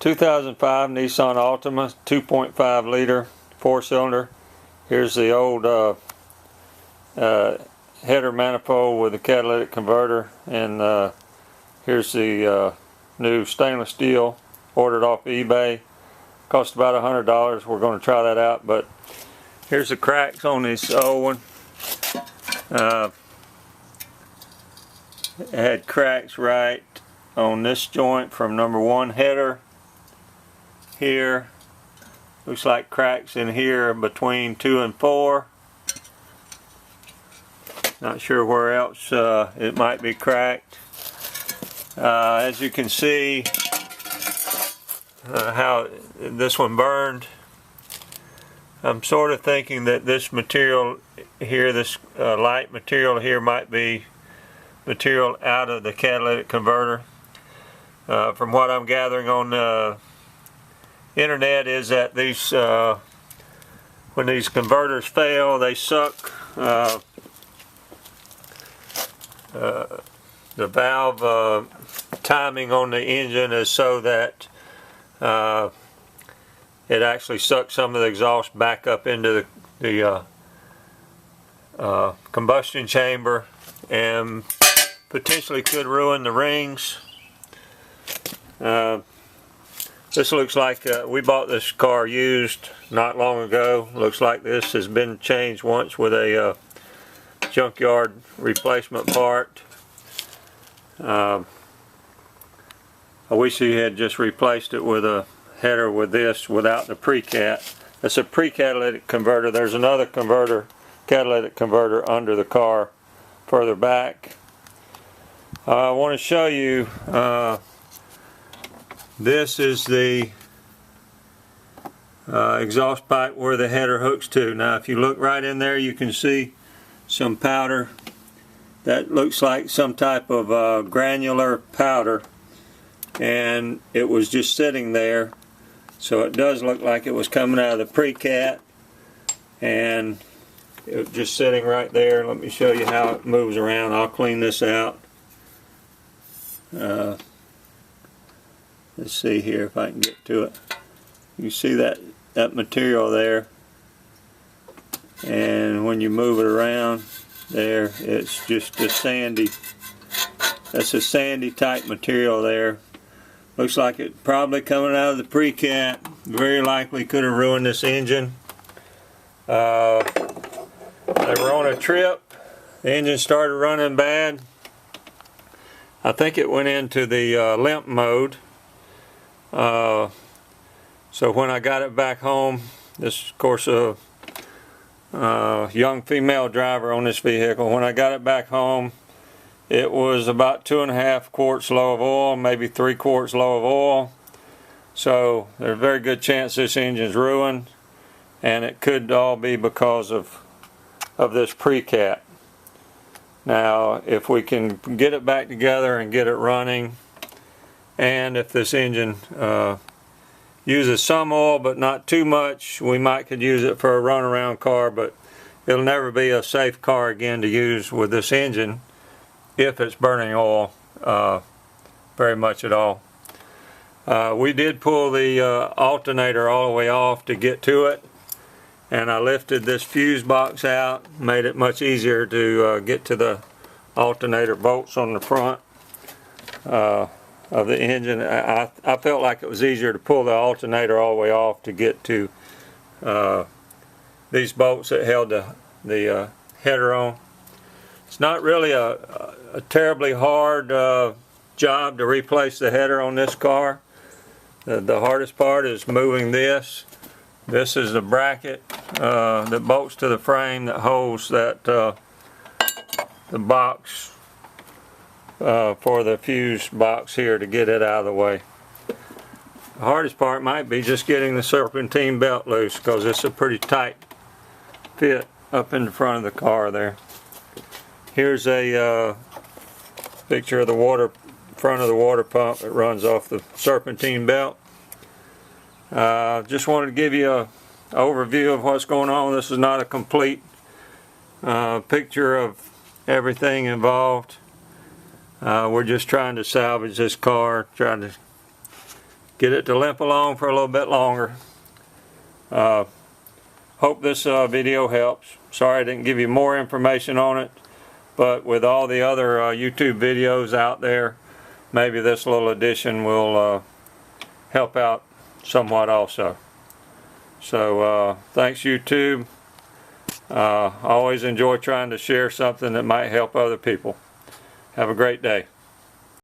2005 Nissan Altima 2.5 liter 4-cylinder. Here's the old header manifold with the catalytic converter, and here's the new stainless steel, ordered off eBay. Cost about $100. We're going to try that out, but here's the cracks on this old one. It had cracks right on this joint from number 1 header here. Looks like cracks in here between 2 and 4. Not sure where else it might be cracked. As you can see how this one burned. I'm sort of thinking that this material here, this light material here, might be material out of the catalytic converter. From what I'm gathering on the internet is that these when these converters fail, they suck the valve timing on the engine is so that it actually sucks some of the exhaust back up into the combustion chamber and potentially could ruin the rings. This looks like we bought this car used not long ago. Looks like this has been changed once with a junkyard replacement part. I wish he had just replaced it with a header with this without the pre-cat. It's a pre-catalytic converter. There's another converter, catalytic converter, under the car further back. I want to show you, this is the exhaust pipe where the header hooks to. Now if you look right in there, you can see some powder. That looks like some type of granular powder, and it was just sitting there. So it does look like it was coming out of the pre-cat, and it was just sitting right there. Let me show you how it moves around. I'll clean this out. Let's see here if I can get to it. You see that material there, and when you move it around there, it's just a sandy, that's a sandy type material there. Looks like it probably coming out of the pre-cat. Very likely could have ruined this engine. They were on a trip. The engine started running bad. I think it went into the limp mode. So when I got it back home, this of course a young female driver on this vehicle. When I got it back home, it was about 2.5 quarts low of oil, maybe 3 quarts low of oil. So there's a very good chance this engine's ruined, and it could all be because of this pre-cat. Now if we can get it back together and get it running, and if this engine uses some oil but not too much, we might could use it for a runaround car, but it'll never be a safe car again to use with this engine if it's burning oil very much at all. We did pull the alternator all the way off to get to it, and I lifted this fuse box out, made it much easier to get to the alternator bolts on the front of the engine. I felt like it was easier to pull the alternator all the way off to get to these bolts that held the header on. It's not really a terribly hard job to replace the header on this car. The hardest part is moving this. This is the bracket that bolts to the frame that holds that the box for the fuse box here to get it out of the way. The hardest part might be just getting the serpentine belt loose, because it's a pretty tight fit up in the front of the car there. Here's a picture of the front of the water pump that runs off the serpentine belt. Just wanted to give you an overview of what's going on. This is not a complete picture of everything involved. We're just trying to salvage this car, trying to get it to limp along for a little bit longer. Hope this video helps. Sorry I didn't give you more information on it, but with all the other YouTube videos out there, maybe this little addition will help out somewhat also. So thanks YouTube. I always enjoy trying to share something that might help other people. Have a great day.